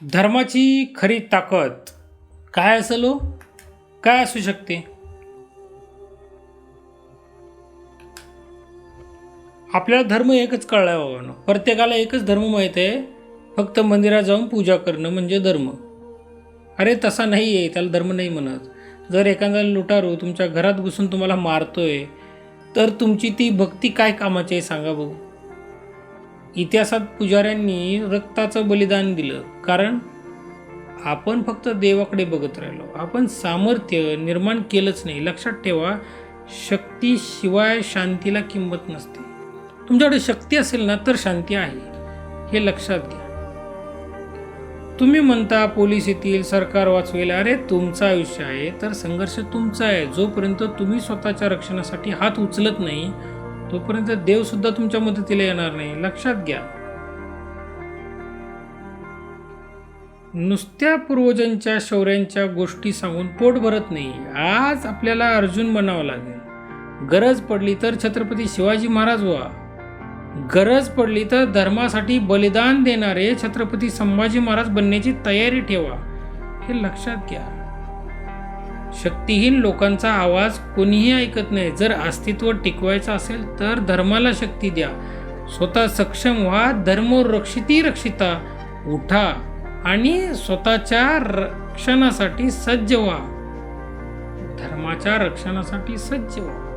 धर्माची खरी ताकद काय असेल हो? काय असू शकते? आपल्याला धर्म एकच कळला आहे बाबांनो. प्रत्येकाला एकच धर्म माहीत आहे, फक्त मंदिरात जाऊन पूजा करणं म्हणजे धर्म. अरे तसा नाही आहे, त्याला धर्म नाही म्हणत. जर एखादा लुटारू तुमच्या घरात घुसून तुम्हाला मारतोय, तर तुमची ती भक्ती काय कामाची आहे सांगा बघू. इतिहासात पुजाऱ्यांनी रक्ताचं बलिदान दिलं, कारण आपण फक्त देवाकडे बघत राहिलो. आपण सामर्थ्य निर्माण केलंच नाही. लक्षात ठेवा, शक्तीशिवाय शांतीला किंमत नसते. तुमच्याकडे शक्ती असेल ना तर शांती आहे, हे लक्षात घ्या. तुम्ही म्हणता पोलीस येतील, सरकार वाचवेल. अरे तुमचं आयुष्य आहे तर संघर्ष तुमचा आहे. जोपर्यंत तुम्ही स्वतःच्या रक्षणासाठी हात उचलत नाही, तोपर्यंत देवसुद्धा तुमच्या मदतीला येणार नाही. लक्षात घ्या. नुसत्या पूर्वजांच्या शौर्यांच्या गोष्टी सांगून पोट भरत नाही. आज आपल्याला अर्जुन बनावं लागेल. गरज पडली तर छत्रपती शिवाजी महाराज व्हा. गरज पडली तर धर्मासाठी बलिदान देणारे छत्रपती संभाजी महाराज बनण्याची तयारी ठेवा. हे लक्षात घ्या. शक्तिहीन लोकांचा आवाज कोणीही ऐकत नाही. जर अस्तित्व टिकवायचं असेल तर धर्माला शक्ती द्या. स्वतः सक्षम व्हा. धर्म रक्षिती रक्षिता. उठा आणि स्वतःच्या रक्षणासाठी सज्ज व्हा. धर्माच्या रक्षणासाठी सज्ज व्हा.